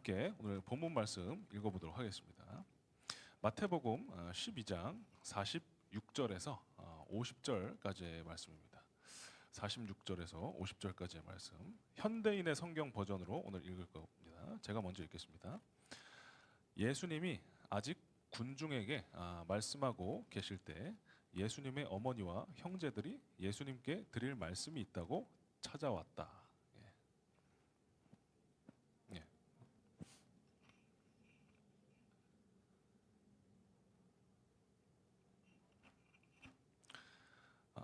함께 오늘 본문 말씀 읽어보도록 하겠습니다. 마태복음 12장 46절에서 50절까지의 말씀입니다. 46절에서 50절까지의 말씀, 현대인의 성경 버전으로 오늘 읽을 겁니다. 제가 먼저 읽겠습니다. 예수님이 아직 군중에게 말씀하고 계실 때 예수님의 어머니와 형제들이 예수님께 드릴 말씀이 있다고 찾아왔다.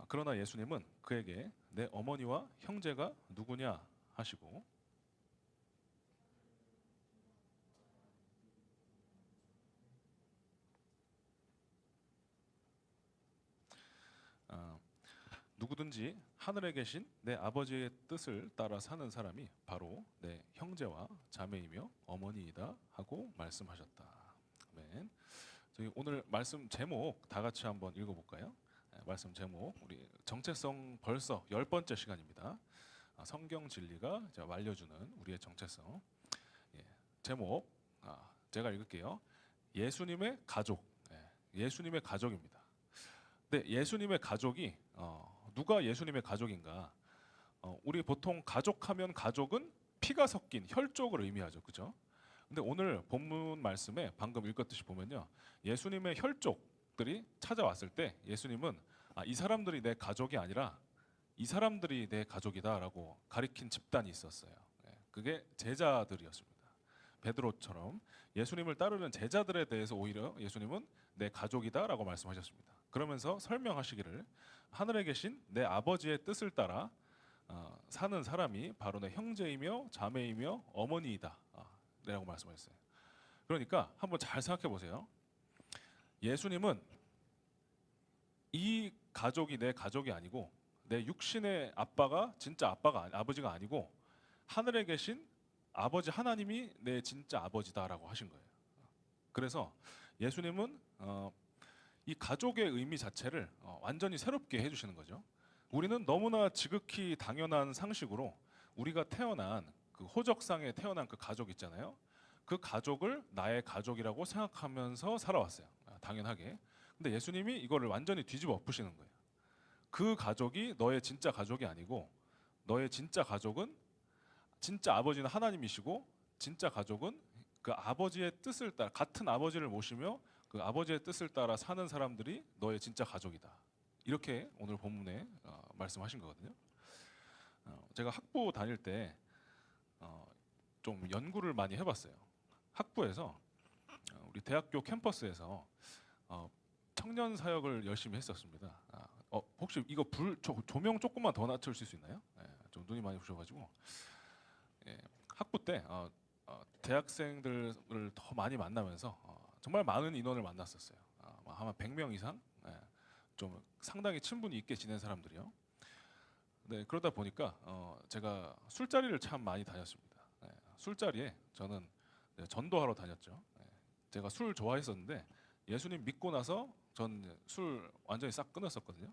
그러나 예수님은 그에게 내 어머니와 형제가 누구냐 하시고, 누구든지 하늘에 계신 내 아버지의 뜻을 따라 사는 사람이 바로 내 형제와 자매이며 어머니이다 하고 말씀하셨다. 아멘. 저희 오늘 말씀 제목 다 같이 한번 읽어볼까요? 말씀 제목, 우리 정체성 벌써 10번째 시간입니다. 성경 진리가 알려주는 우리의 정체성. 제목 제가 읽을게요. 예수님의 가족. 예수님의 가족입니다. 근데 예수님의 가족이 누가 예수님의 가족인가? 우리 보통 가족하면 가족은 피가 섞인 혈족을 의미하죠, 그죠? 근데 오늘 본문 말씀에 방금 읽었듯이 보면요, 예수님의 혈족들이 찾아왔을 때 예수님은 이 사람들이 내 가족이 아니라 이 사람들이 내 가족이다라고 가리킨 집단이 있었어요. 그게 제자들이었습니다. 베드로처럼 예수님을 따르는 제자들에 대해서 오히려 예수님은 내 가족이다라고 말씀하셨습니다. 그러면서 설명하시기를 하늘에 계신 내 아버지의 뜻을 따라 사는 사람이 바로 내 형제이며 자매이며 어머니이다 라고 말씀하셨어요. 그러니까 한번 잘 생각해 보세요. 예수님은 이 가족이 내 가족이 아니고 내 육신의 아빠가 진짜 아버지가 아니고 하늘에 계신 아버지 하나님이 내 진짜 아버지다라고 하신 거예요. 그래서 예수님은 이 가족의 의미 자체를 완전히 새롭게 해주시는 거죠. 우리는 너무나 지극히 당연한 상식으로 우리가 태어난 그 호적상에 태어난 그 가족 있잖아요. 그 가족을 나의 가족이라고 생각하면서 살아왔어요. 당연하게. 근데 예수님이 이거를 완전히 뒤집어 엎으시는 거예요. 그 가족이 너의 진짜 가족이 아니고 너의 진짜 가족은 진짜 아버지는 하나님이시고 진짜 가족은 그 아버지의 뜻을 따라 같은 아버지를 모시며 그 아버지의 뜻을 따라 사는 사람들이 너의 진짜 가족이다. 이렇게 오늘 본문에 말씀하신 거거든요. 제가 학부 다닐 때 좀 연구를 많이 해봤어요. 학부에서 우리 대학교 캠퍼스에서 청년 사역을 열심히 했었습니다. 혹시 이거 조명 조금만 더 낮출 수 있나요? 좀 눈이 많이 부셔가지고. 학부 때 대학생들을 더 많이 만나면서 정말 많은 인원을 만났었어요. 아마 100명 이상, 좀 상당히 친분이 있게 지낸 사람들이요. 네, 그러다 보니까 제가 술자리를 참 많이 다녔습니다. 술자리에 저는 전도하러 다녔죠. 제가 술 좋아했었는데 예수님 믿고 나서 전 술 완전히 싹 끊었었거든요.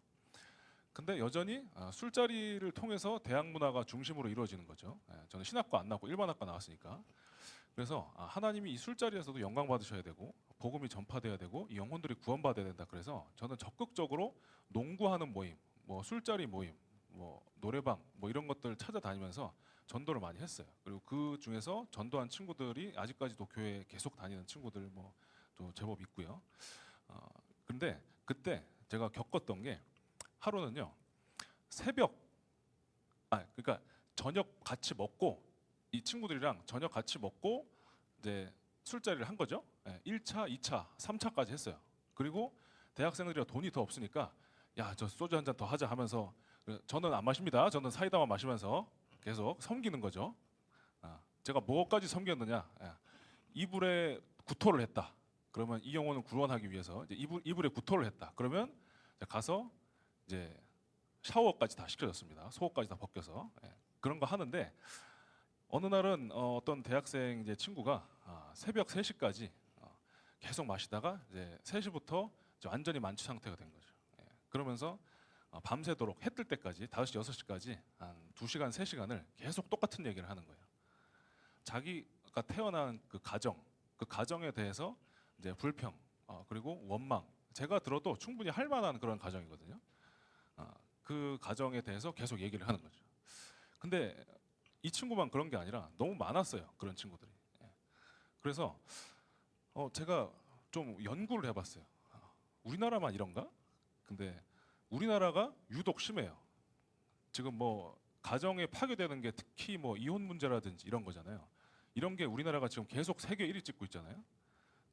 근데 여전히 술자리를 통해서 대학 문화가 중심으로 이루어지는 거죠. 저는 신학과 안 나왔고 일반학과 나왔으니까. 그래서 하나님이 이 술자리에서도 영광 받으셔야 되고 복음이 전파돼야 되고 이 영혼들이 구원받아야 된다. 그래서 저는 적극적으로 농구하는 모임, 뭐 술자리 모임, 뭐 노래방, 뭐 이런 것들 찾아다니면서 전도를 많이 했어요. 그리고 그 중에서 전도한 친구들이 아직까지도 교회 계속 다니는 친구들 뭐 또 제법 있고요. 근데 그때 제가 겪었던 게 하루는요, 그러니까 저녁 같이 먹고 이 친구들이랑 저녁 같이 먹고 이제 술자리를 한 거죠. 1차, 2차, 3차까지 했어요. 그리고 대학생들이 돈이 더 없으니까 야, 저 소주 한 잔 더 하자 하면서 저는 안 마십니다. 저는 사이다만 마시면서 계속 섬기는 거죠. 제가 뭐까지 섬겼느냐? 이불에 구토를 했다. 그러면 이 영혼을 구원하기 위해서 이제 이불에 구토를 했다. 그러면 가서 이제 샤워까지 다 시켜줬습니다. 속옷까지 다 벗겨서. 그런 거 하는데 어느 날은 어떤 대학생 이제 친구가 새벽 3시까지 계속 마시다가 이제 3시부터 완전히 만취 상태가 된 거죠. 그러면서 밤새도록 해 뜰 때까지 5시, 6시까지 한 2시간, 3시간을 계속 똑같은 얘기를 하는 거예요. 자기가 자기가 태어난 그 가정에 대해서 이제 불평, 그리고 원망, 제가 들어도 충분히 할 만한 그런 가정이거든요. 그 가정에 대해서 계속 얘기를 하는 거죠. 근데 이 친구만 그런 게 아니라 너무 많았어요, 그런 친구들이. 예. 그래서 제가 좀 연구를 해봤어요. 우리나라만 이런가? 근데 우리나라가 유독 심해요. 지금 뭐 가정에 파괴되는 게 특히 뭐 이혼 문제라든지 이런 거잖아요. 이런 게 우리나라가 지금 계속 세계 1위 찍고 있잖아요.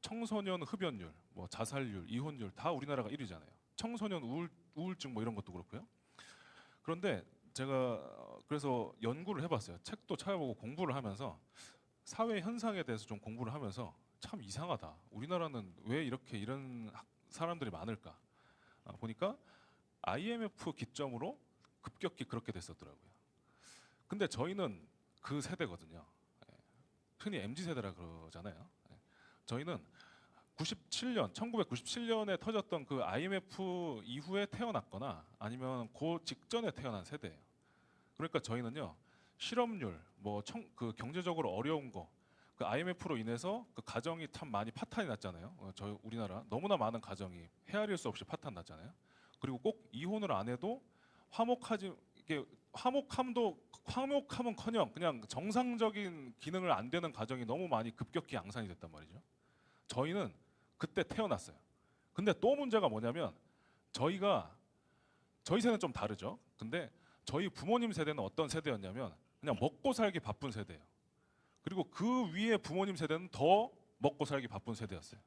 청소년 흡연율, 뭐 자살률, 이혼율 다 우리나라가 1위잖아요. 청소년 우울증 뭐 이런 것도 그렇고요. 그런데 제가 그래서 연구를 해봤어요. 책도 찾아보고 공부를 하면서 사회 현상에 대해서 좀 공부를 하면서 참 이상하다. 우리나라는 왜 이렇게 이런 사람들이 많을까? 보니까 IMF 기점으로 급격히 그렇게 됐었더라고요. 근데 저희는 그 세대거든요. 예. 흔히 MZ 세대라 그러잖아요. 예. 저희는 1997년에 터졌던 그 IMF 이후에 태어났거나 아니면 그 직전에 태어난 세대예요. 그러니까 저희는요 실업률, 그 경제적으로 어려운 거, 그 IMF로 인해서 그 가정이 참 많이 파탄이 났잖아요. 저희 우리나라 너무나 많은 가정이 헤아릴 수 없이 파탄 났잖아요. 그리고 꼭 이혼을 안 해도 이게 화목함은커녕 그냥 정상적인 기능을 안 되는 가정이 너무 많이 급격히 양산이 됐단 말이죠. 저희는 그때 태어났어요. 근데 또 문제가 뭐냐면 저희 세대는 좀 다르죠. 근데 저희 부모님 세대는 어떤 세대였냐면 그냥 먹고 살기 바쁜 세대예요. 그리고 그 위에 부모님 세대는 더 먹고 살기 바쁜 세대였어요.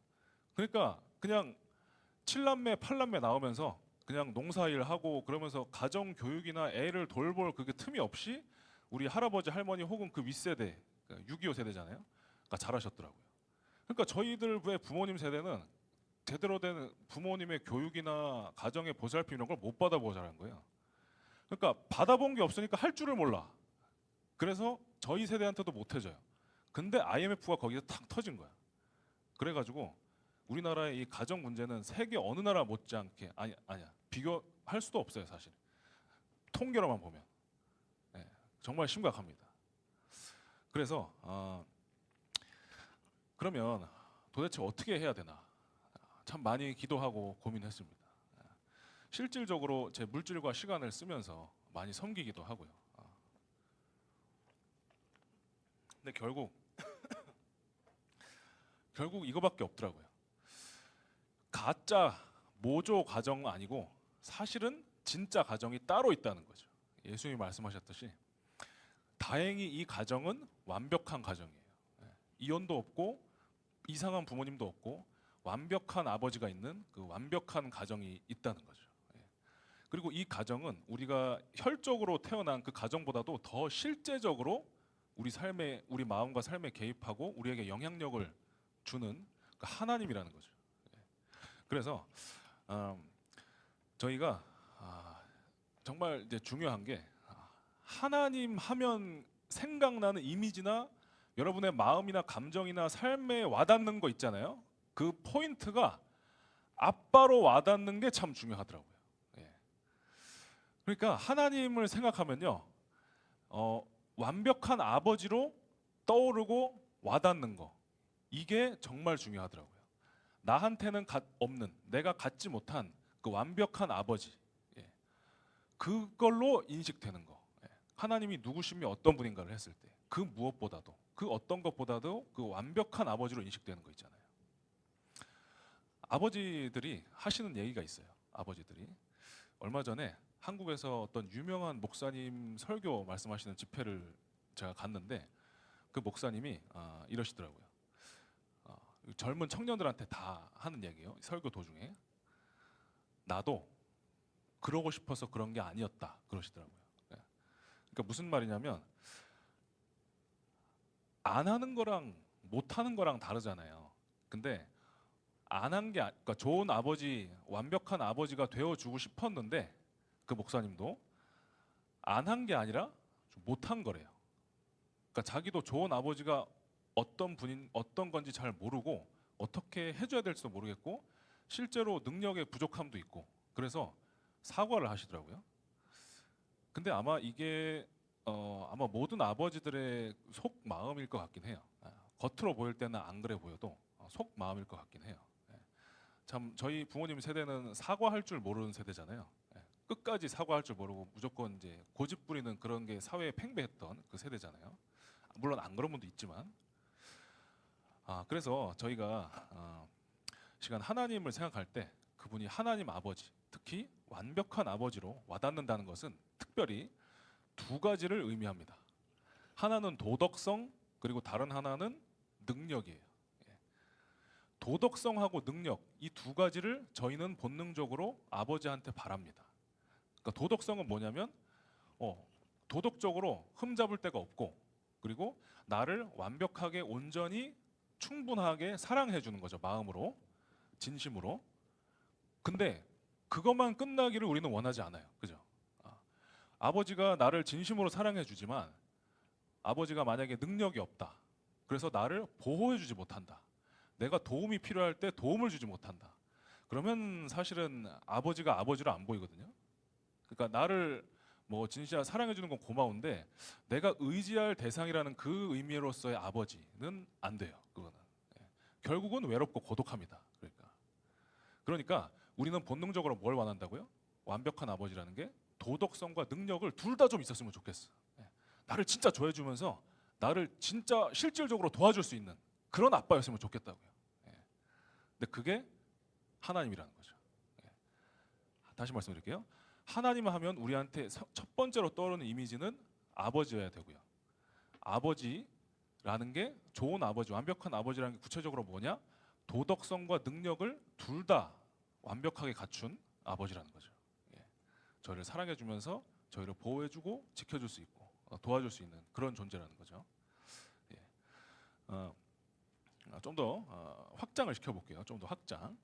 그러니까 그냥 7남매, 8남매 나오면서 그냥 농사일 하고 그러면서 가정 교육이나 애를 돌볼 그게 틈이 없이 우리 할아버지, 할머니 혹은 그 윗세대, 6.25 세대잖아요. 그러니까 잘하셨더라고요. 그러니까 저희들의 부모님 세대는 제대로 된 부모님의 교육이나 가정의 보살핌 이런 걸 못 받아보고 자란 거예요. 그러니까 받아본 게 없으니까 할 줄을 몰라. 그래서 저희 세대한테도 못 해줘요. 근데 IMF가 거기서 탁 터진 거야. 그래가지고 우리나라의 이 가정 문제는 세계 어느 나라 못지않게 아니야 비교할 수도 없어요 사실. 통계로만 보면 정말 심각합니다. 그래서 그러면 도대체 어떻게 해야 되나 참 많이 기도하고 고민했습니다. 실질적으로 제 물질과 시간을 쓰면서 많이 섬기기도 하고요. 근데 결국 이거밖에 없더라고요. 가짜 모조 가정 아니고 사실은 진짜 가정이 따로 있다는 거죠. 예수님이 말씀하셨듯이 다행히 이 가정은 완벽한 가정이에요. 이혼도 없고 이상한 부모님도 없고 완벽한 아버지가 있는 그 완벽한 가정이 있다는 거죠. 그리고 이 가정은 우리가 혈적으로 태어난 그 가정보다도 더 실제적으로 우리 마음과 삶에 개입하고 우리에게 영향력을 주는 그 하나님이라는 거죠. 그래서 저희가 정말 이제 중요한 게 하나님 하면 생각나는 이미지나 여러분의 마음이나 감정이나 삶에 와닿는 거 있잖아요. 그 포인트가 아빠로 와닿는 게 참 중요하더라고요. 예. 그러니까 하나님을 생각하면요, 완벽한 아버지로 떠오르고 와닿는 거 이게 정말 중요하더라고요. 나한테는 없는, 내가 갖지 못한 그 완벽한 아버지, 그걸로 인식되는 거. 하나님이 누구시며 어떤 분인가를 했을 때 그 무엇보다도 그 어떤 것보다도 그 완벽한 아버지로 인식되는 거 있잖아요. 아버지들이 하시는 얘기가 있어요. 아버지들이 얼마 전에 한국에서 어떤 유명한 목사님 설교 말씀하시는 집회를 제가 갔는데 그 목사님이 이러시더라고요. 젊은 청년들한테 다 하는 얘기예요. 설교 도중에 나도 그러고 싶어서 그런 게 아니었다 그러시더라고요. 그러니까 무슨 말이냐면 안 하는 거랑 못 하는 거랑 다르잖아요. 근데 안 한 게 그러니까 좋은 아버지, 완벽한 아버지가 되어 주고 싶었는데 그 목사님도 안 한 게 아니라 못 한 거래요. 그러니까 자기도 좋은 아버지가 어떤 건지 잘 모르고 어떻게 해줘야 될지도 모르겠고 실제로 능력의 부족함도 있고 그래서 사과를 하시더라고요. 근데 아마 이게 아마 모든 아버지들의 속 마음일 것 같긴 해요. 겉으로 보일 때는 안 그래 보여도 속 마음일 것 같긴 해요. 예. 참 저희 부모님 세대는 사과할 줄 모르는 세대잖아요. 예. 끝까지 사과할 줄 모르고 무조건 이제 고집 부리는 그런 게 사회에 팽배했던 그 세대잖아요. 물론 안 그런 분도 있지만, 그래서 저희가 시간 하나님을 생각할 때 그분이 하나님 아버지, 특히 완벽한 아버지로 와닿는다는 것은 특별히 두 가지를 의미합니다. 하나는 도덕성, 그리고 다른 하나는 능력이에요. 예. 도덕성하고 능력, 이 두 가지를 저희는 본능적으로 아버지한테 바랍니다. 그러니까 도덕성은 뭐냐면 도덕적으로 흠잡을 데가 없고, 그리고 나를 완벽하게 온전히 충분하게 사랑해 주는 거죠. 마음으로, 진심으로. 근데 그것만 끝나기를 우리는 원하지 않아요. 그죠? 아버지가 나를 진심으로 사랑해 주지만 아버지가 만약에 능력이 없다. 그래서 나를 보호해 주지 못한다. 내가 도움이 필요할 때 도움을 주지 못한다. 그러면 사실은 아버지가 아버지로 안 보이거든요. 그러니까 나를 뭐 진짜 사랑해 주는 건 고마운데 내가 의지할 대상이라는 그 의미로서의 아버지는 안 돼요. 그거는. 예. 결국은 외롭고 고독합니다. 그러니까 우리는 본능적으로 뭘 원한다고요? 완벽한 아버지라는 게 도덕성과 능력을 둘 다 좀 있었으면 좋겠어. 예. 나를 진짜 좋아해주면서 나를 진짜 실질적으로 도와줄 수 있는 그런 아빠였으면 좋겠다고요. 예. 근데 그게 하나님이라는 거죠. 예. 다시 말씀드릴게요. 하나님 하면 우리한테 첫 번째로 떠오르는 이미지는 아버지여야 되고요. 아버지라는 게 좋은 아버지, 완벽한 아버지라는 게 구체적으로 뭐냐? 도덕성과 능력을 둘 다 완벽하게 갖춘 아버지라는 거죠. 예. 저희를 사랑해주면서 저희를 보호해주고 지켜줄 수 있고 도와줄 수 있는 그런 존재라는 거죠. 예. 좀 더 확장을 시켜볼게요. 좀 더 확장.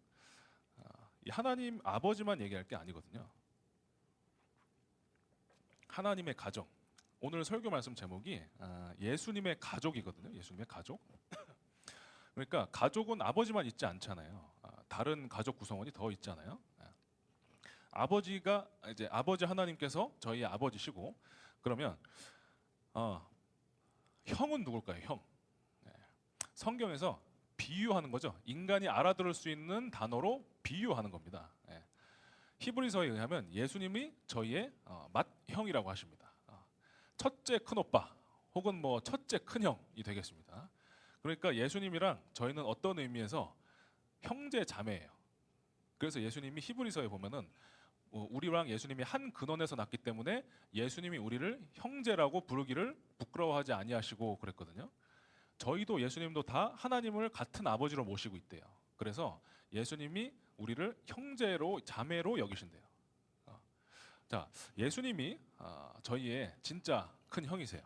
이 하나님 아버지만 얘기할 게 아니거든요. 하나님의 가정. 오늘 설교 말씀 제목이 예수님의 가족이거든요. 예수님의 가족. 그러니까 가족은 아버지만 있지 않잖아요. 다른 가족 구성원이 더 있잖아요. 아버지가 이제 아버지 하나님께서 저희 아버지시고, 그러면 형은 누굴까요? 형. 성경에서 비유하는 거죠. 인간이 알아들을 수 있는 단어로 비유하는 겁니다. 히브리서에 의하면 예수님이 저희의 맏형이라고 하십니다. 첫째 큰오빠 혹은 뭐 첫째 큰형이 되겠습니다. 그러니까 예수님이랑 저희는 어떤 의미에서 형제 자매예요. 그래서 예수님이 히브리서에 보면은 우리랑 예수님이 한 근원에서 났기 때문에 예수님이 우리를 형제라고 부르기를 부끄러워하지 아니하시고 그랬거든요. 저희도 예수님도 다 하나님을 같은 아버지로 모시고 있대요. 그래서 예수님이 우리를 형제로 자매로 여기신대요. 자, 예수님이 저희의 진짜 큰 형이세요.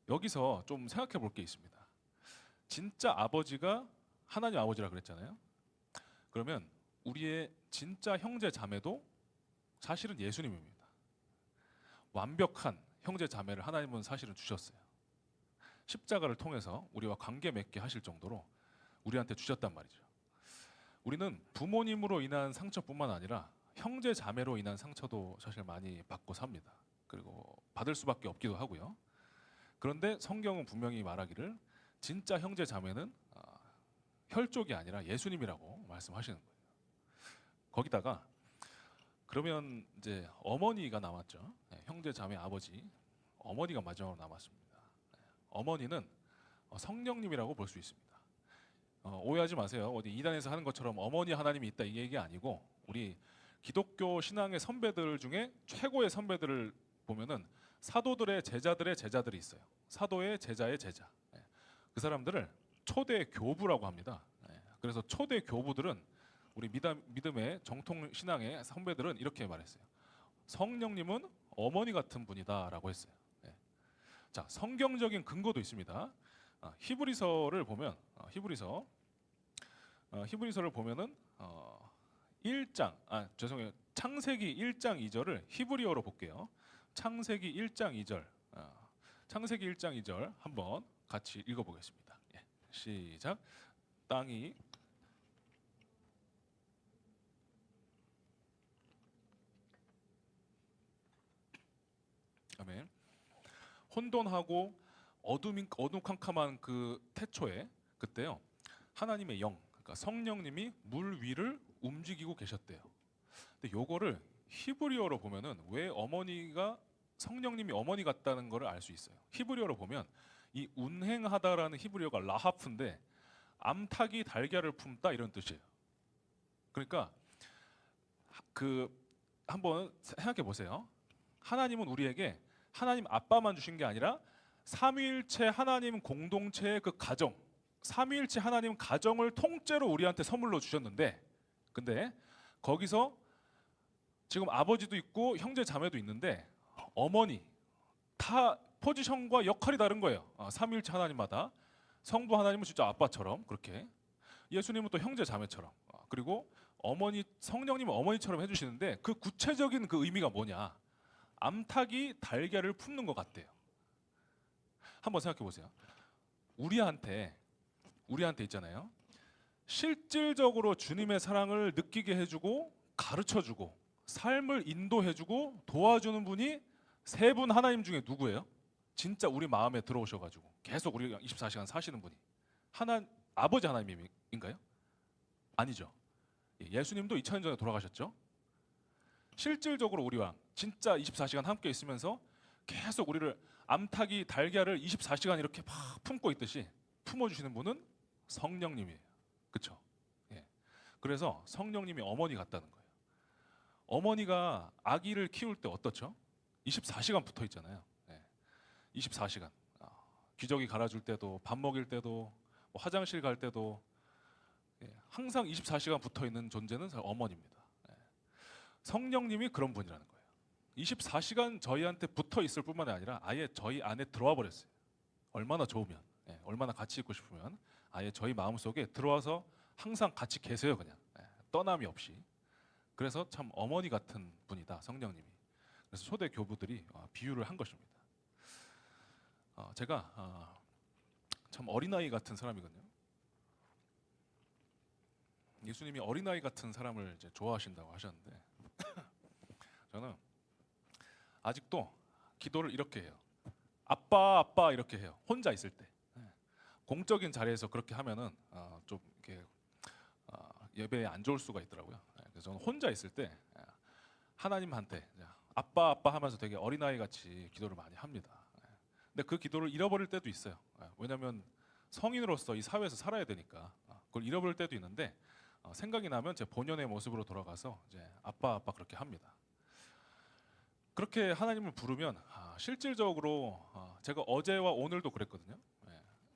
여기서 좀 생각해 볼 게 있습니다. 진짜 아버지가 하나님 아버지라 그랬잖아요. 그러면 우리의 진짜 형제 자매도 사실은 예수님입니다. 완벽한 형제 자매를 하나님은 사실은 주셨어요. 십자가를 통해서 우리와 관계 맺게 하실 정도로 우리한테 주셨단 말이죠. 우리는 부모님으로 인한 상처뿐만 아니라 형제 자매로 인한 상처도 사실 많이 받고 삽니다. 그리고 받을 수밖에 없기도 하고요. 그런데 성경은 분명히 말하기를 진짜 형제 자매는 혈족이 아니라 예수님이라고 말씀하시는 거예요. 거기다가 그러면 이제 어머니가 남았죠. 형제 자매 아버지 어머니가 마지막으로 남았습니다. 어머니는 성령님이라고 볼 수 있습니다. 오해하지 마세요. 어디 이단에서 하는 것처럼 어머니 하나님이 있다 이 얘기 아니고 우리 기독교 신앙의 선배들 중에 최고의 선배들을 보면은 사도들의 제자들이 있어요. 사도의 제자의 제자. 그 사람들을 초대 교부라고 합니다. 그래서 초대 교부들은 우리 믿음의 정통 신앙의 선배들은 이렇게 말했어요. 성령님은 어머니 같은 분이다라고 했어요. 자, 성경적인 근거도 있습니다. 히브리서를 보면 히브리서를 보면은 1장 죄송해요. 창세기 1장 2절을 히브리어로 볼게요. 창세기 1장 2절. 창세기 1장 2절 한번 같이 읽어 보겠습니다. 시작. 땅이 아멘. 혼돈하고 어두컴컴한 그 태초에 그때요 하나님의 영, 그러니까 성령님이 물 위를 움직이고 계셨대요. 근데 요거를 히브리어로 보면은 왜 어머니가 성령님이 어머니 같다는 거를 알 수 있어요. 히브리어로 보면 이 운행하다라는 히브리어가 라하프인데 암탉이 달걀을 품다 이런 뜻이에요. 그러니까 그 한번 생각해 보세요. 하나님은 우리에게 하나님 아빠만 주신 게 아니라 삼위일체 하나님 공동체의 그 가정, 삼위일체 하나님 가정을 통째로 우리한테 선물로 주셨는데, 근데 거기서 지금 아버지도 있고 형제 자매도 있는데 어머니 다 포지션과 역할이 다른 거예요. 삼위일체 하나님마다 성부 하나님은 진짜 아빠처럼 그렇게, 예수님은 또 형제 자매처럼, 그리고 어머니 성령님은 어머니처럼 해주시는데 그 구체적인 그 의미가 뭐냐? 암탉이 달걀을 품는 것 같대요. 한번 생각해 보세요. 우리한테 있잖아요. 실질적으로 주님의 사랑을 느끼게 해주고 가르쳐주고 삶을 인도해주고 도와주는 분이 세 분 하나님 중에 누구예요? 진짜 우리 마음에 들어오셔가지고 계속 우리가 24시간 사시는 분이 아버지 하나님인가요? 아니죠. 예수님도 2000년 전에 돌아가셨죠. 실질적으로 우리와 진짜 24시간 함께 있으면서 계속 우리를 암탉이 달걀을 24시간 이렇게 막 품고 있듯이 품어주시는 분은 성령님이에요. 그렇죠? 예. 그래서 성령님이 어머니 같다는 거예요. 어머니가 아기를 키울 때 어떻죠? 24시간 붙어 있잖아요. 예. 24시간. 기저귀 갈아줄 때도, 밥 먹일 때도, 뭐 화장실 갈 때도, 예. 항상 24시간 붙어 있는 존재는 어머니입니다. 예. 성령님이 그런 분이라는 거예요. 24시간 저희한테 붙어 있을 뿐만 아니라 아예 저희 안에 들어와 버렸어요. 얼마나 좋으면, 예. 얼마나 같이 있고 싶으면 아예 저희 마음 속에 들어와서 항상 같이 계세요. 그냥 떠남이 없이. 그래서 참 어머니 같은 분이다, 성령님이. 그래서 초대 교부들이 비유를 한 것입니다. 제가 참 어린아이 같은 사람이거든요. 예수님이 어린아이 같은 사람을 이제 좋아하신다고 하셨는데 저는 아직도 기도를 이렇게 해요. 아빠 아빠 이렇게 해요. 혼자 있을 때. 공적인 자리에서 그렇게 하면은 좀 이렇게 예배에 안 좋을 수가 있더라고요. 그래서 저는 혼자 있을 때 하나님한테 아빠 아빠 하면서 되게 어린아이 같이 기도를 많이 합니다. 근데 그 기도를 잃어버릴 때도 있어요. 왜냐하면 성인으로서 이 사회에서 살아야 되니까 그걸 잃어버릴 때도 있는데 생각이 나면 제 본연의 모습으로 돌아가서 이제 아빠 아빠 그렇게 합니다. 그렇게 하나님을 부르면 실질적으로 제가 어제와 오늘도 그랬거든요.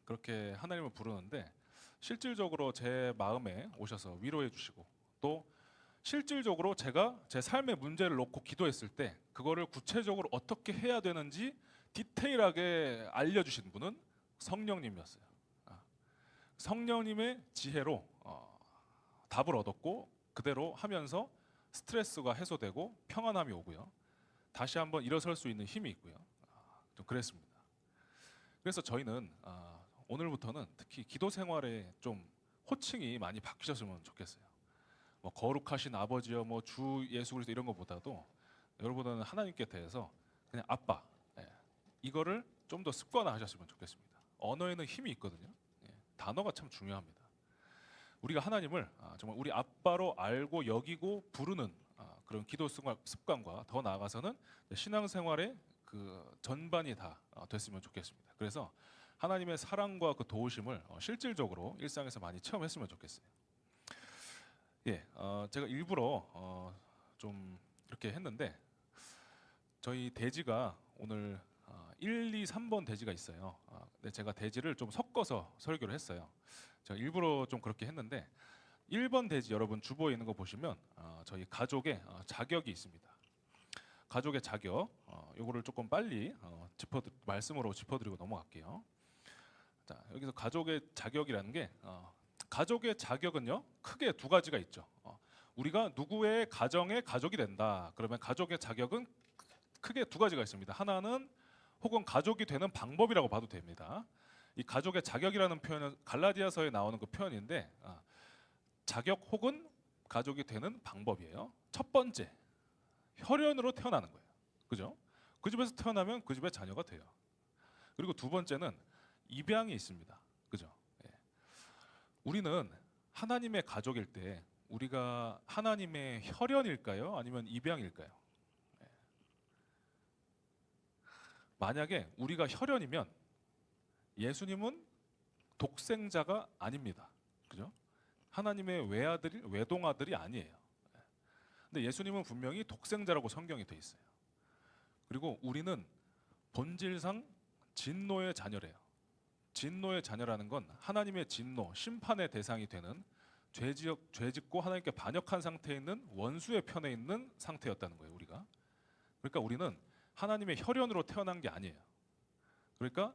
그렇게 하나님을 부르는데 실질적으로 제 마음에 오셔서 위로해 주시고 또 실질적으로 제가 제 삶의 문제를 놓고 기도했을 때 그거를 구체적으로 어떻게 해야 되는지 디테일하게 알려주신 분은 성령님이었어요. 성령님의 지혜로 답을 얻었고 그대로 하면서 스트레스가 해소되고 평안함이 오고요. 다시 한번 일어설 수 있는 힘이 있고요. 좀 그랬습니다. 그래서 저희는 오늘부터는 특히 기도 생활에 좀 호칭이 많이 바뀌셨으면 좋겠어요. 뭐 거룩하신 아버지여, 뭐 주 예수 그리스도 이런 것보다도 여러분은 하나님께 대해서 그냥 아빠, 이거를 좀 더 습관화하셨으면 좋겠습니다. 언어에는 힘이 있거든요. 단어가 참 중요합니다. 우리가 하나님을 정말 우리 아빠로 알고 여기고 부르는 그런 기도 습관과 더 나아가서는 신앙생활의 그 전반이 다 됐으면 좋겠습니다. 그래서 하나님의 사랑과 그 도우심을 실질적으로 일상에서 많이 체험했으면 좋겠어요. 예, 제가 일부러 좀 이렇게 했는데 저희 대지가 오늘 1, 2, 3번 대지가 있어요. 근데 제가 대지를 좀 섞어서 설교를 했어요. 제가 일부러 좀 그렇게 했는데 1번 대지 여러분 주보에 있는 거 보시면 저희 가족의 자격이 있습니다. 가족의 자격, 요거를 조금 빨리 말씀으로 짚어드리고 넘어갈게요. 자, 여기서 가족의 자격이라는 게 가족의 자격은요 크게 두 가지가 있죠. 우리가 누구의 가정의 가족이 된다. 그러면 가족의 자격은 크게 두 가지가 있습니다. 하나는 혹은 가족이 되는 방법이라고 봐도 됩니다. 이 가족의 자격이라는 표현은 갈라디아서에 나오는 그 표현인데 자격 혹은 가족이 되는 방법이에요. 첫 번째, 혈연으로 태어나는 거예요. 그죠? 그 집에서 태어나면 그 집의 자녀가 돼요. 그리고 두 번째는 입양이 있습니다. 그죠? 예. 우리는 하나님의 가족일 때 우리가 하나님의 혈연일까요? 아니면 입양일까요? 예. 만약에 우리가 혈연이면 예수님은 독생자가 아닙니다. 그죠? 하나님의 외아들이 외동아들이 아니에요. 예. 근데 예수님은 분명히 독생자라고 성경이 돼 있어요. 그리고 우리는 본질상 진노의 자녀래요. 진노의 자녀라는 건 하나님의 진노, 심판의 대상이 되는 죄짓고 하나님께 반역한 상태에 있는 원수의 편에 있는 상태였다는 거예요, 우리가. 그러니까 우리는 하나님의 혈연으로 태어난 게 아니에요. 그러니까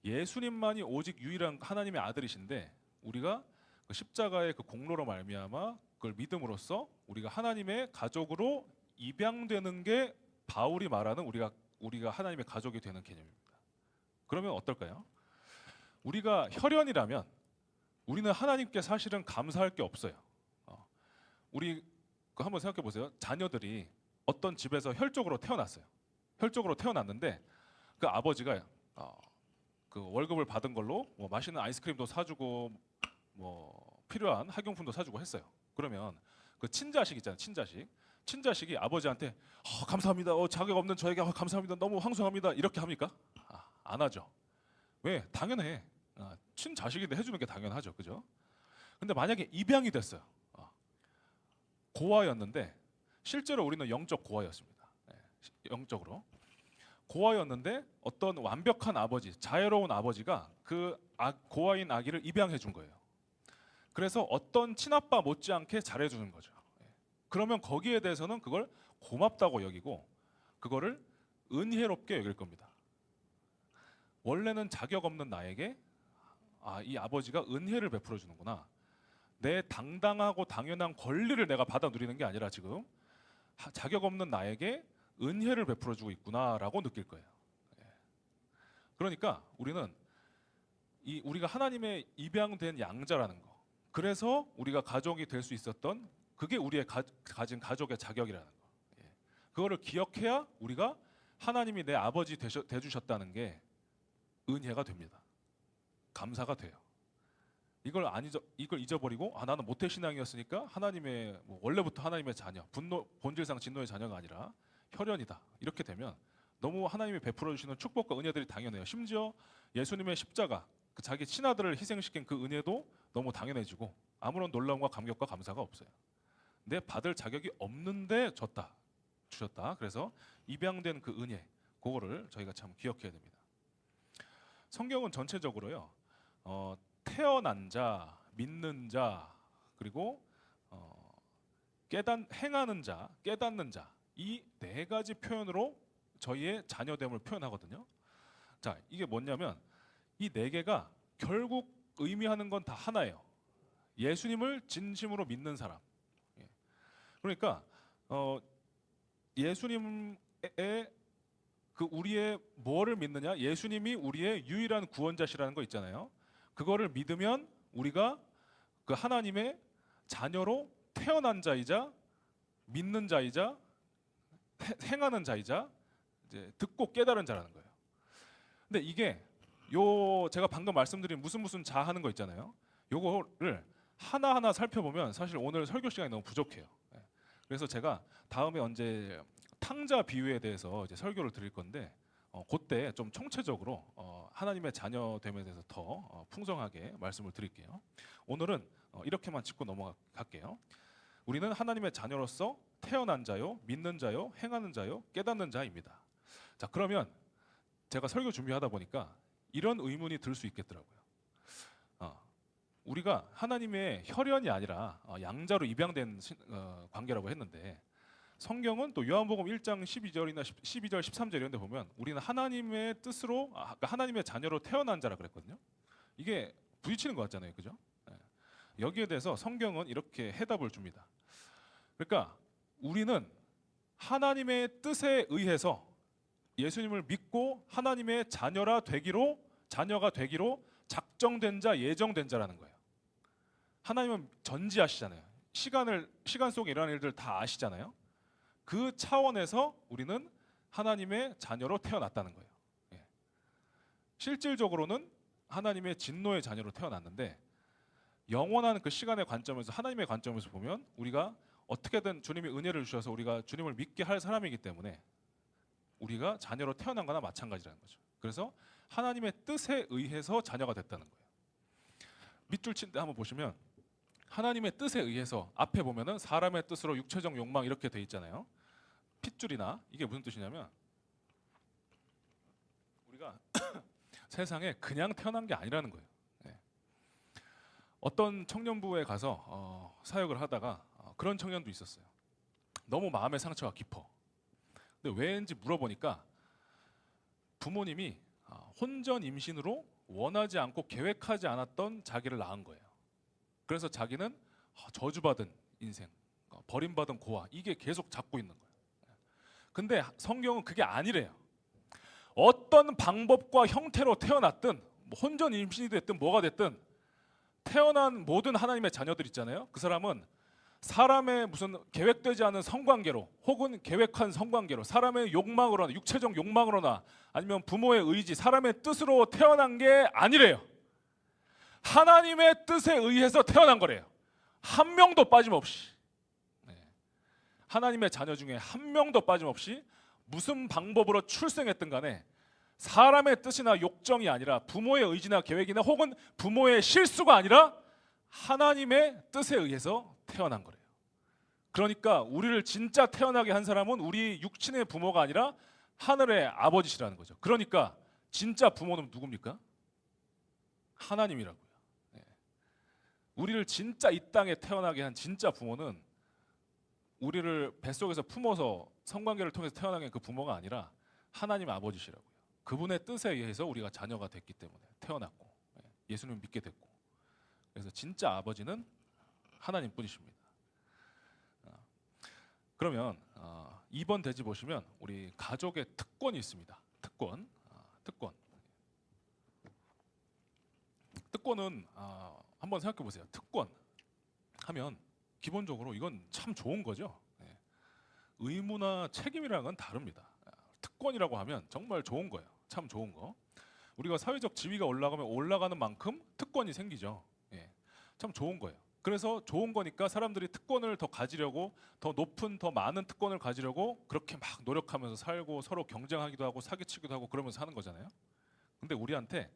예수님만이 오직 유일한 하나님의 아들이신데 우리가 그 십자가의 그 공로로 말미암아 그걸 믿음으로써 우리가 하나님의 가족으로 입양되는 게 바울이 말하는 우리가 하나님의 가족이 되는 개념입니다. 그러면 어떨까요? 우리가 혈연이라면 우리는 하나님께 사실은 감사할 게 없어요. 우리 한번 생각해 보세요. 자녀들이 어떤 집에서 혈족으로 태어났어요. 혈족으로 태어났는데 그 아버지가 그 월급을 받은 걸로 뭐 맛있는 아이스크림도 사주고 뭐 필요한 학용품도 사주고 했어요. 그러면 그 친자식 있잖아요. 친자식이 아버지한테 감사합니다. 자격 없는 저에게 감사합니다. 너무 황송합니다. 이렇게 합니까? 안 하죠. 왜? 당연해. 친자식인데 해주는 게 당연하죠. 그죠? 근데 만약에 입양이 됐어요. 고아였는데 실제로 우리는 영적 고아였습니다. 영적으로 고아였는데 어떤 완벽한 아버지, 자애로운 아버지가 그 고아인 아기를 입양해 준 거예요. 그래서 어떤 친아빠 못지않게 잘해주는 거죠. 그러면 거기에 대해서는 그걸 고맙다고 여기고 그거를 은혜롭게 여길 겁니다. 원래는 자격 없는 나에게 이 아버지가 은혜를 베풀어 주는구나. 내 당당하고 당연한 권리를 내가 받아 누리는 게 아니라 지금 자격 없는 나에게 은혜를 베풀어 주고 있구나라고 느낄 거예요. 그러니까 우리는 우리가 하나님의 입양된 양자라는 거. 그래서 우리가 가족이 될 수 있었던 그게 우리의 가진 가족의 자격이라는 거. 그거를 기억해야 우리가 하나님이 내 아버지 되주셨다는 게 은혜가 됩니다. 감사가 돼요. 이걸 잊어버리고 나는 모태 신앙이었으니까 하나님의 원래부터 하나님의 자녀, 본질상 진노의 자녀가 아니라 혈연이다. 이렇게 되면 너무 하나님이 베풀어 주시는 축복과 은혜들이 당연해요. 심지어 예수님의 십자가, 그 자기 친아들을 희생시킨 그 은혜도 너무 당연해지고 아무런 놀라움과 감격과 감사가 없어요. 내 받을 자격이 없는데 주셨다. 그래서 입양된 그 은혜, 그거를 저희가 참 기억해야 됩니다. 성경은 전체적으로요. 태어난 자, 믿는 자, 그리고 행하는 자, 깨닫는 자, 이 네 가지 표현으로 저희의 자녀됨을 표현하거든요. 자, 이게 뭐냐면 이 네 개가 결국 의미하는 건 다 하나예요. 예수님을 진심으로 믿는 사람. 그러니까 예수님의 그 우리의 뭐를 믿느냐? 예수님이 우리의 유일한 구원자시라는 거 있잖아요. 그거를 믿으면 우리가 그 하나님의 자녀로 태어난 자이자 믿는 자이자 행하는 자이자 이제 듣고 깨달은 자라는 거예요. 근데 이게 제가 방금 말씀드린 무슨 자 하는 거 있잖아요. 요거를 하나하나 살펴보면 사실 오늘 설교 시간이 너무 부족해요. 그래서 제가 다음에 언제 탕자 비유에 대해서 이제 설교를 드릴 건데 그때 좀 총체적으로 하나님의 자녀됨에 대해서 더 풍성하게 말씀을 드릴게요. 오늘은 이렇게만 짚고 넘어갈게요. 우리는 하나님의 자녀로서 태어난 자요, 믿는 자요, 행하는 자요, 깨닫는 자입니다. 자, 그러면 제가 설교 준비하다 보니까 이런 의문이 들 수 있겠더라고요. 우리가 하나님의 혈연이 아니라 양자로 입양된 관계라고 했는데 성경은 또 요한복음 1장 12절이나 12절 13절 이런 데 보면 우리는 하나님의 뜻으로 하나님의 자녀로 태어난 자라 그랬거든요. 이게 부딪히는 것 같잖아요. 그죠? 여기에 대해서 성경은 이렇게 해답을 줍니다. 그러니까 우리는 하나님의 뜻에 의해서 예수님을 믿고 하나님의 자녀가 되기로 작정된 자, 예정된 자라는 거예요. 하나님은 전지하시잖아요. 시간 속에 일어나는 일들 다 아시잖아요. 그 차원에서 우리는 하나님의 자녀로 태어났다는 거예요. 실질적으로는 하나님의 진노의 자녀로 태어났는데 영원한 그 시간의 관점에서 하나님의 관점에서 보면 우리가 어떻게든 주님이 은혜를 주셔서 우리가 주님을 믿게 할 사람이기 때문에 우리가 자녀로 태어난 거나 마찬가지라는 거죠. 그래서 하나님의 뜻에 의해서 자녀가 됐다는 거예요. 밑줄 친 데 한번 보시면 하나님의 뜻에 의해서 앞에 보면은 사람의 뜻으로 육체적 욕망 이렇게 돼 있잖아요. 핏줄이나 이게 무슨 뜻이냐면 우리가 세상에 그냥 태어난 게 아니라는 거예요. 네. 어떤 청년부에 가서 사역을 하다가 그런 청년도 있었어요. 너무 마음의 상처가 깊어. 근데 왜인지 물어보니까 부모님이 혼전 임신으로 원하지 않고 계획하지 않았던 자기를 낳은 거예요. 그래서 자기는 저주받은 인생, 버림받은 고아 이게 계속 잡고 있는 거예요. 근데 성경은 그게 아니래요. 어떤 방법과 형태로 태어났든 뭐 혼전 임신이 됐든 뭐가 됐든 태어난 모든 하나님의 자녀들 있잖아요. 그 사람은 사람의 무슨 계획되지 않은 성관계로 혹은 계획한 성관계로 사람의 욕망으로나 육체적 욕망으로나 아니면 부모의 의지, 사람의 뜻으로 태어난 게 아니래요. 하나님의 뜻에 의해서 태어난 거래요. 한 명도 빠짐없이. 네. 하나님의 자녀 중에 한 명도 빠짐없이 무슨 방법으로 출생했든 간에 사람의 뜻이나 욕정이 아니라 부모의 의지나 계획이나 혹은 부모의 실수가 아니라 하나님의 뜻에 의해서 태어난 거래요. 그러니까 우리를 진짜 태어나게 한 사람은 우리 육신의 부모가 아니라 하늘의 아버지시라는 거죠. 그러니까 진짜 부모는 누굽니까? 하나님이라고요. 네. 우리를 진짜 이 땅에 태어나게 한 진짜 부모는 우리를 뱃속에서 품어서 성관계를 통해서 태어나게 한 그 부모가 아니라 하나님 아버지시라고요. 그분의 뜻에 의해서 우리가 자녀가 됐기 때문에 태어났고 예수님을 믿게 됐고 그래서 진짜 아버지는 하나님뿐이십니다. 그러면 2번 대지 보시면 우리 가족의 특권이 있습니다. 특권은 한번 생각해 보세요. 특권 하면 기본적으로 이건 참 좋은 거죠. 의무나 책임이랑은 건 다릅니다. 특권이라고 하면 정말 좋은 거예요. 참 좋은 거. 우리가 사회적 지위가 올라가면 올라가는 만큼 특권이 생기죠. 참 좋은 거예요. 그래서 좋은 거니까 사람들이 특권을 더 가지려고 더 높은 더 많은 특권을 가지려고 그렇게 막 노력하면서 살고 서로 경쟁하기도 하고 사기치기도 하고 그러면서 사는 거잖아요. 근데 우리한테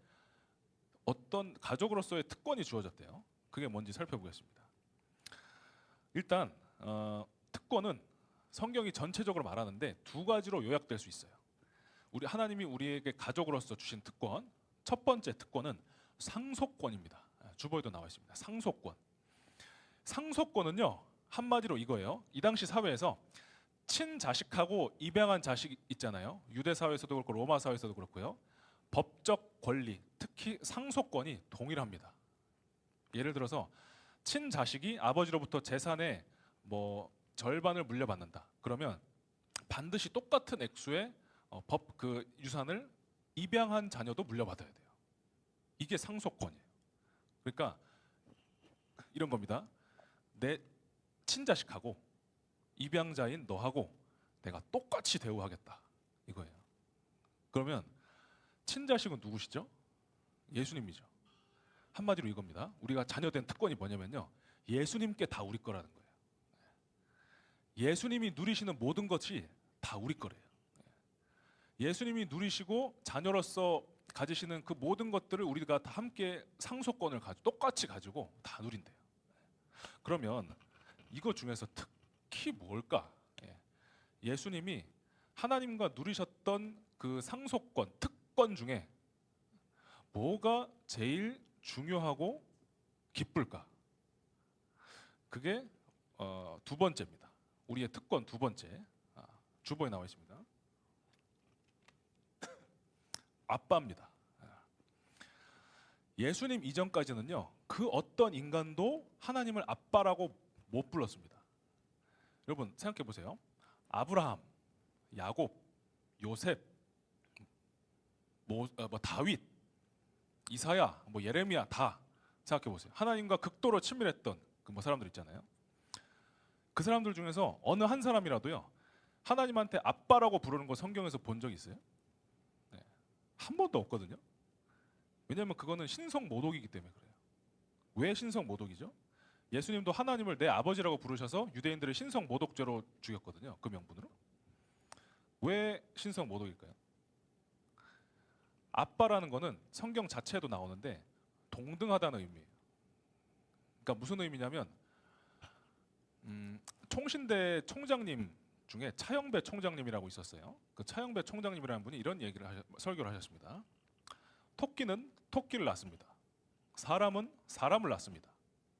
어떤 가족으로서의 특권이 주어졌대요. 그게 뭔지 살펴보겠습니다. 일단 특권은 성경이 전체적으로 말하는데 두 가지로 요약될 수 있어요. 우리 하나님이 우리에게 가족으로서 주신 특권, 첫 번째 특권은 상속권입니다. 주보에도 나와 있습니다. 상속권은요 한마디로 이거예요. 이 당시 사회에서 친자식하고 입양한 자식 있잖아요. 유대 사회에서도 그렇고 로마 사회에서도 그렇고요. 법적 권리, 특히 상속권이 동일합니다. 예를 들어서 친자식이 아버지로부터 재산의 뭐 절반을 물려받는다. 그러면 반드시 똑같은 액수의 법 그 유산을 입양한 자녀도 물려받아야 돼요. 이게 상속권이에요. 그러니까 이런 겁니다. 내 친자식하고 입양자인 너하고 내가 똑같이 대우하겠다. 이거예요. 그러면 친자식은 누구시죠? 예수님이죠. 한마디로 이겁니다. 우리가 자녀된 특권이 뭐냐면요. 예수님께 다 우리 거라는 거예요. 예수님이 누리시는 모든 것이 다 우리 거래요. 예수님이 누리시고 자녀로서 가지시는 그 모든 것들을 우리가 다 함께 상속권을 똑같이 가지고 다 누린대요. 그러면 이거 중에서 특히 뭘까? 예수님이 하나님과 누리셨던 그 상속권, 특권 중에 뭐가 제일 중요하고 기쁠까? 그게 두 번째입니다. 우리의 특권 두 번째. 주보에 나와 있습니다. 아빠입니다. 예수님 이전까지는요 그 어떤 인간도 하나님을 아빠라고 못 불렀습니다. 여러분 생각해 보세요. 아브라함, 야곱, 요셉, 다윗, 이사야, 예레미야 다 생각해 보세요. 하나님과 극도로 친밀했던 그 사람들 있잖아요. 그 사람들 중에서 어느 한 사람이라도요 하나님한테 아빠라고 부르는 거 성경에서 본 적 있어요? 네. 한 번도 없거든요. 왜냐하면 그거는 신성 모독이기 때문에 그래요. 왜 신성 모독이죠? 예수님도 하나님을 내 아버지라고 부르셔서 유대인들을 신성 모독죄로 죽였거든요. 그 명분으로. 왜 신성 모독일까요? 아빠라는 거는 성경 자체에도 나오는데 동등하다는 의미예요. 그러니까 무슨 의미냐면 총신대 총장님 중에 차영배 총장님이라고 있었어요. 그 차영배 총장님이라는 분이 이런 설교를 하셨습니다. 토끼는 토끼를 낳습니다. 사람은 사람을 낳습니다.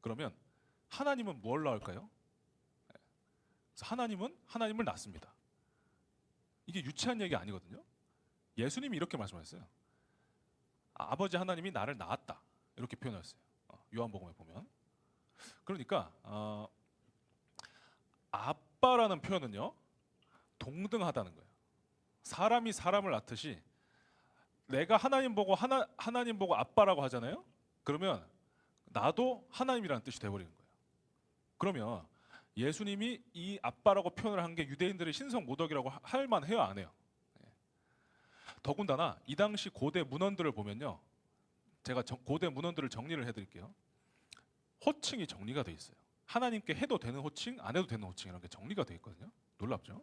그러면 하나님은 뭘 낳을까요? 하나님은 하나님을 낳습니다. 이게 유치한 얘기 아니거든요. 예수님이 이렇게 말씀하셨어요. 아버지 하나님이 나를 낳았다. 이렇게 표현했어요. 요한복음에 보면. 그러니까 아빠라는 표현은요. 동등하다는 거예요. 사람이 사람을 낳듯이 내가 하나님 보고 하나님 보고 아빠라고 하잖아요. 그러면 나도 하나님이라는 뜻이 돼버리는 거예요. 그러면 예수님이 이 아빠라고 표현을 한 게 유대인들의 신성 모독이라고 할 만해요, 안 해요? 더군다나 이 당시 고대 문헌들을 보면요, 제가 고대 문헌들을 정리를 해드릴게요. 호칭이 정리가 돼 있어요. 하나님께 해도 되는 호칭, 안 해도 되는 호칭 이런 게 정리가 돼 있거든요. 놀랍죠?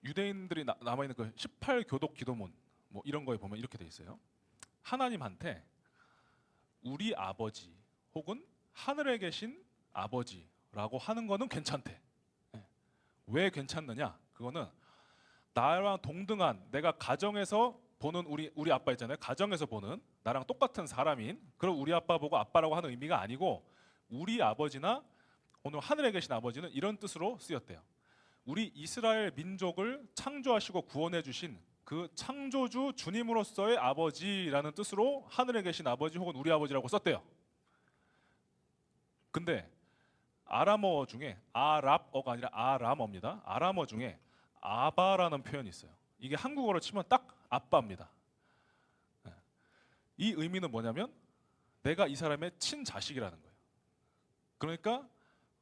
유대인들이 남아 있는 그 18교독 기도문 뭐 이런 거에 보면 이렇게 돼 있어요. 하나님한테 우리 아버지 혹은 하늘에 계신 아버지라고 하는 거는 괜찮대. 왜 괜찮느냐? 그거는 나랑 동등한, 내가 가정에서 보는 우리 아빠 있잖아요. 가정에서 보는 나랑 똑같은 사람인 그런 우리 아빠 보고 아빠라고 하는 의미가 아니고, 우리 아버지나 오늘 하늘에 계신 아버지는 이런 뜻으로 쓰였대요. 우리 이스라엘 민족을 창조하시고 구원해 주신 그 창조주 주님으로서의 아버지라는 뜻으로 하늘에 계신 아버지 혹은 우리 아버지라고 썼대요. 근데 아람어 중에, 아랍어가 아니라 아람어입니다. 아람어 중에 아바라는 표현이 있어요. 이게 한국어로 치면 딱 아빠입니다. 이 의미는 뭐냐면 내가 이 사람의 친자식이라는 거예요. 그러니까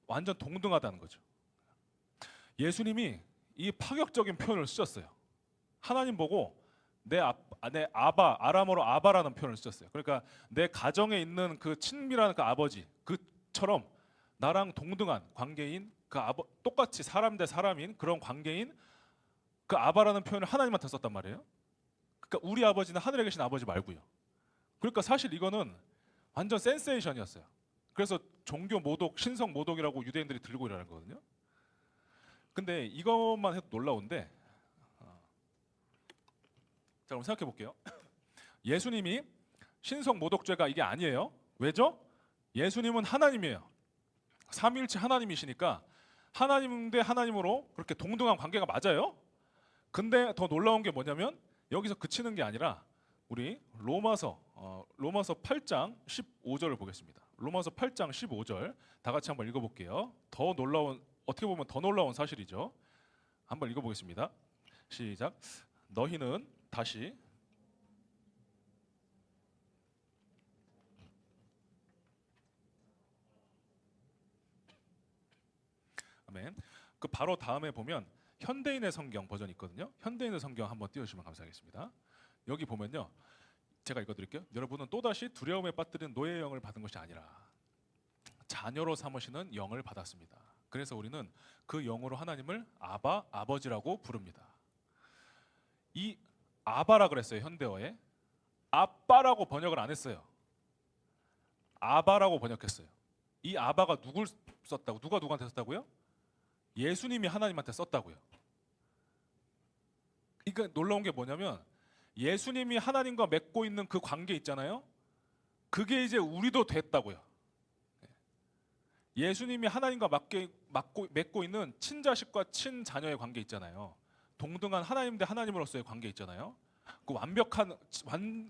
완전 동등하다는 거죠. 예수님이 이 파격적인 표현을 쓰셨어요. 하나님 보고 내 아바, 아람어로 아바라는 표현을 쓰셨어요. 그러니까 내 가정에 있는 그 친밀한 그 아버지, 그처럼 나랑 동등한 관계인 그 똑같이 사람 대 사람인 그런 관계인 그 아바라는 표현을 하나님한테 썼단 말이에요. 그러니까 우리 아버지는 하늘에 계신 아버지 말고요. 그러니까 사실 이거는 완전 센세이션이었어요. 그래서 종교 모독, 신성 모독이라고 유대인들이 들고 일어나는 거거든요. 근데 이것만 해도 놀라운데, 자 그럼 생각해 볼게요. 예수님이 신성 모독죄가 이게 아니에요. 왜죠? 예수님은 하나님이에요. 삼위일체 하나님이시니까 하나님 대 하나님으로 그렇게 동등한 관계가 맞아요. 근데 더 놀라운 게 뭐냐면 여기서 그치는 게 아니라 우리 로마서 8장 15절을 보겠습니다. 로마서 8장 15절 다 같이 한번 읽어볼게요. 더 놀라운, 어떻게 보면 더 놀라운 사실이죠. 한번 읽어보겠습니다. 시작. 너희는 다시 아멘. 그 바로 다음에 보면 현대인의 성경 버전이 있거든요. 현대인의 성경 한번 띄워주시면 감사하겠습니다. 여기 보면요, 제가 읽어드릴게요. 여러분은 또다시 두려움에 빠뜨린 노예의 영을 받은 것이 아니라 자녀로 삼으시는 영을 받았습니다. 그래서 우리는 그 영으로 하나님을 아바, 아버지라고 부릅니다. 이 아바라 그랬어요. 현대어에 아빠라고 번역을 안 했어요. 아바라고 번역했어요. 이 아바가 누굴 썼다고? 누가 누구한테 썼다고요? 예수님이 하나님한테 썼다고요. 그러니까 놀라운 게 뭐냐면 예수님이 하나님과 맺고 있는 그 관계 있잖아요. 그게 이제 우리도 됐다고요. 예수님이 하나님과 맺고 있는 친자식과 친자녀의 관계 있잖아요. 동등한 하나님 대 하나님으로서의 관계 있잖아요. 그 완벽한,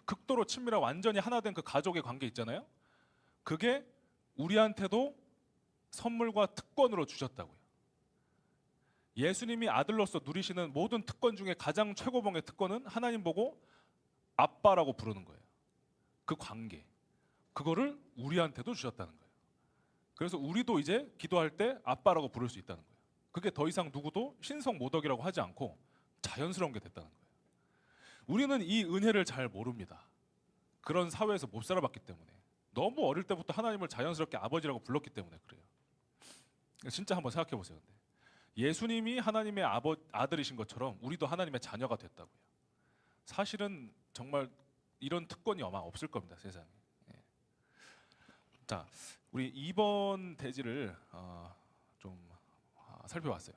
극도로 친밀한 완전히 하나 된 그 가족의 관계 있잖아요. 그게 우리한테도 선물과 특권으로 주셨다고요. 예수님이 아들로서 누리시는 모든 특권 중에 가장 최고봉의 특권은 하나님 보고 아빠라고 부르는 거예요. 그 관계, 그거를 우리한테도 주셨다는 거예요. 그래서 우리도 이제 기도할 때 아빠라고 부를 수 있다는 거예요. 그게 더 이상 누구도 신성 모독이라고 하지 않고 자연스러운 게 됐다는 거예요. 우리는 이 은혜를 잘 모릅니다. 그런 사회에서 못 살아봤기 때문에, 너무 어릴 때부터 하나님을 자연스럽게 아버지라고 불렀기 때문에 그래요. 진짜 한번 생각해 보세요. 근데 예수님이 하나님의 아들이신 것처럼 우리도 하나님의 자녀가 됐다고요. 사실은 정말 이런 특권이 아마 없을 겁니다, 세상에. 예. 자, 우리 2번 대지를 좀 살펴봤어요.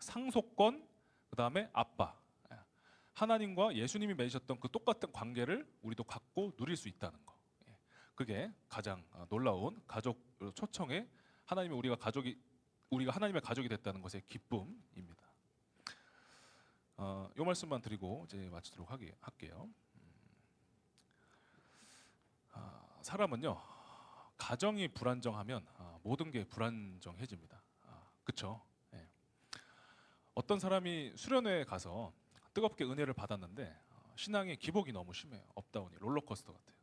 상속권, 그 다음에 아빠. 예. 하나님과 예수님이 맺으셨던 그 똑같은 관계를 우리도 갖고 누릴 수 있다는 거. 예. 그게 가장 놀라운 가족 초청에 우리가 하나님의 가족이 됐다는 것의 기쁨입니다. 이 말씀만 드리고 이제 마치도록 할게요. 사람은요, 가정이 불안정하면 모든 게 불안정해집니다. 그렇죠? 예. 어떤 사람이 수련회에 가서 뜨겁게 은혜를 받았는데 신앙의 기복이 너무 심해요. 업다운이 롤러코스터 같아요.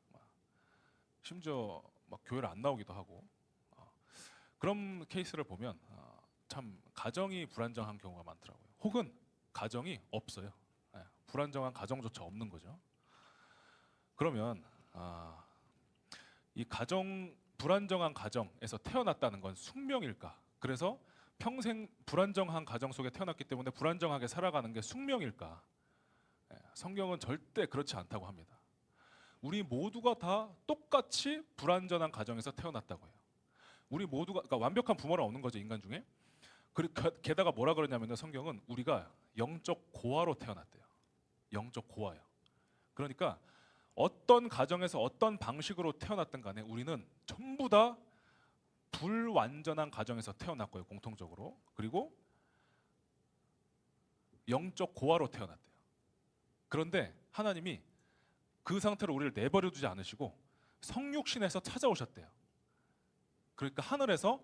심지어 막 교회를 안 나오기도 하고. 그런 케이스를 보면 참 가정이 불안정한 경우가 많더라고요. 혹은 가정이 없어요. 예, 불안정한 가정조차 없는 거죠. 그러면 이 불안정한 가정에서 태어났다는 건 숙명일까? 그래서 평생 불안정한 가정 속에 태어났기 때문에 불안정하게 살아가는 게 숙명일까? 예, 성경은 절대 그렇지 않다고 합니다. 우리 모두가 다 똑같이 불안전한 가정에서 태어났다고 해요. 우리 모두가, 그러니까 완벽한 부모는 없는 거죠, 인간 중에. 게다가 뭐라 그러냐면요, 성경은 우리가 영적 고아로 태어났대요. 영적 고아요. 그러니까 어떤 가정에서 어떤 방식으로 태어났든 간에 우리는 전부 다 불완전한 가정에서 태어났고요, 공통적으로. 그리고 영적 고아로 태어났대요. 그런데 하나님이 그 상태로 우리를 내버려 두지 않으시고 성육신에서 찾아오셨대요. 그러니까 하늘에서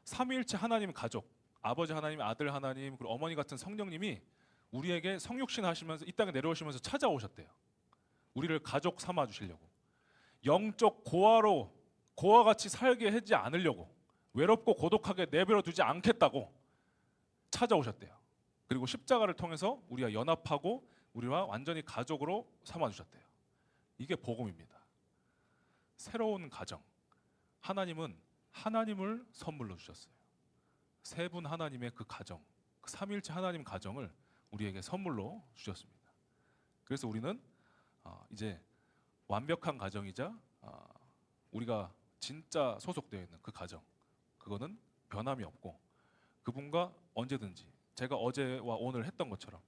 삼위일체 하나님 가족, 아버지 하나님, 아들 하나님, 그리고 어머니 같은 성령님이 우리에게 성육신 하시면서 이 땅에 내려오시면서 찾아오셨대요. 우리를 가족 삼아 주시려고. 영적 고아같이 살게 하지 않으려고, 외롭고 고독하게 내버려 두지 않겠다고 찾아오셨대요. 그리고 십자가를 통해서 우리와 연합하고 우리와 완전히 가족으로 삼아 주셨대요. 이게 복음입니다. 새로운 가정. 하나님은 하나님을 선물로 주셨어요. 세 분 하나님의 그 가정, 그 삼위일체 하나님 가정을 우리에게 선물로 주셨습니다. 그래서 우리는 이제 완벽한 가정이자 우리가 진짜 소속되어 있는 그 가정, 그거는 변함이 없고 그분과 언제든지 제가 어제와 오늘 했던 것처럼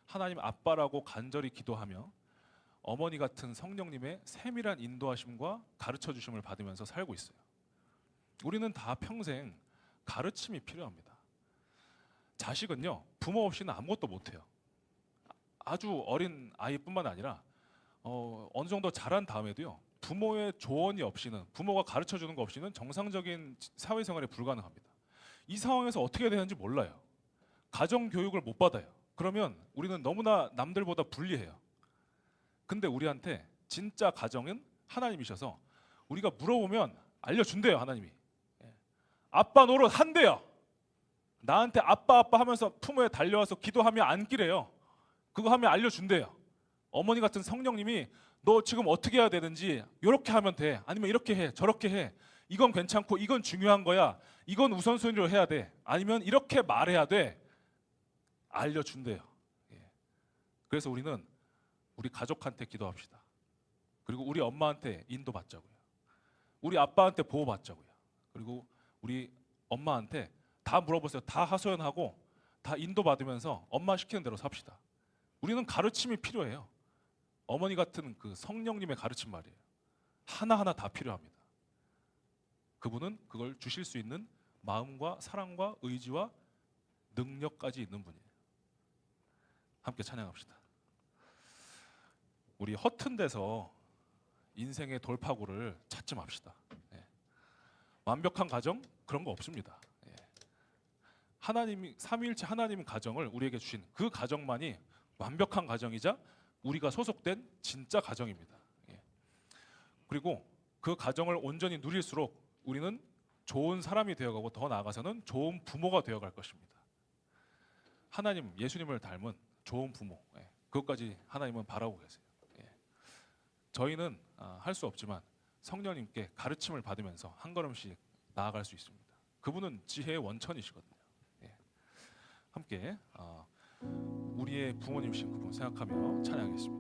하나님 아빠라고 간절히 기도하며 어머니 같은 성령님의 세밀한 인도하심과 가르쳐 주심을 받으면서 살고 있어요. 우리는 다 평생 가르침이 필요합니다. 자식은요, 부모 없이는 아무것도 못해요. 아주 어린 아이뿐만 아니라 어느 정도 자란 다음에도요, 부모의 조언이 없이는, 부모가 가르쳐 주는 거 없이는 정상적인 사회생활이 불가능합니다. 이 상황에서 어떻게 되는지 몰라요. 가정 교육을 못 받아요. 그러면 우리는 너무나 남들보다 불리해요. 근데 우리한테 진짜 가정은 하나님이셔서 우리가 물어보면 알려준대요, 하나님이. 아빠 노릇 한대요. 나한테 아빠 하면서 품에 달려와서 기도하며 안기래요. 그거 하면 알려준대요. 어머니 같은 성령님이 너 지금 어떻게 해야 되는지 이렇게 하면 돼. 아니면 이렇게 해, 저렇게 해. 이건 괜찮고 이건 중요한 거야. 이건 우선순위로 해야 돼. 아니면 이렇게 말해야 돼. 알려준대요. 그래서 우리는 우리 가족한테 기도합시다. 그리고 우리 엄마한테 인도받자고요. 우리 아빠한테 보호받자고요. 그리고 우리 엄마한테 다 물어보세요. 다 하소연하고 다 인도받으면서 엄마 시키는 대로 삽시다. 우리는 가르침이 필요해요. 어머니 같은 그 성령님의 가르침 말이에요. 하나하나 다 필요합니다. 그분은 그걸 주실 수 있는 마음과 사랑과 의지와 능력까지 있는 분이에요. 함께 찬양합시다. 우리 허튼 데서 인생의 돌파구를 찾지 맙시다. 완벽한 가정 그런 거 없습니다. 하나님이 삼위일체 하나님 가정을 우리에게 주신 그 가정만이 완벽한 가정이자 우리가 소속된 진짜 가정입니다. 그리고 그 가정을 온전히 누릴수록 우리는 좋은 사람이 되어가고 더 나아가서는 좋은 부모가 되어갈 것입니다. 예수님을 닮은 좋은 부모, 그것까지 하나님은 바라고 계세요. 저희는 할 수 없지만 성령님께 가르침을 받으면서 한 걸음씩 나아갈 수 있습니다. 그분은 지혜의 원천이시거든요. 예. 함께 우리의 부모님이신 그분 생각하며 찬양하겠습니다.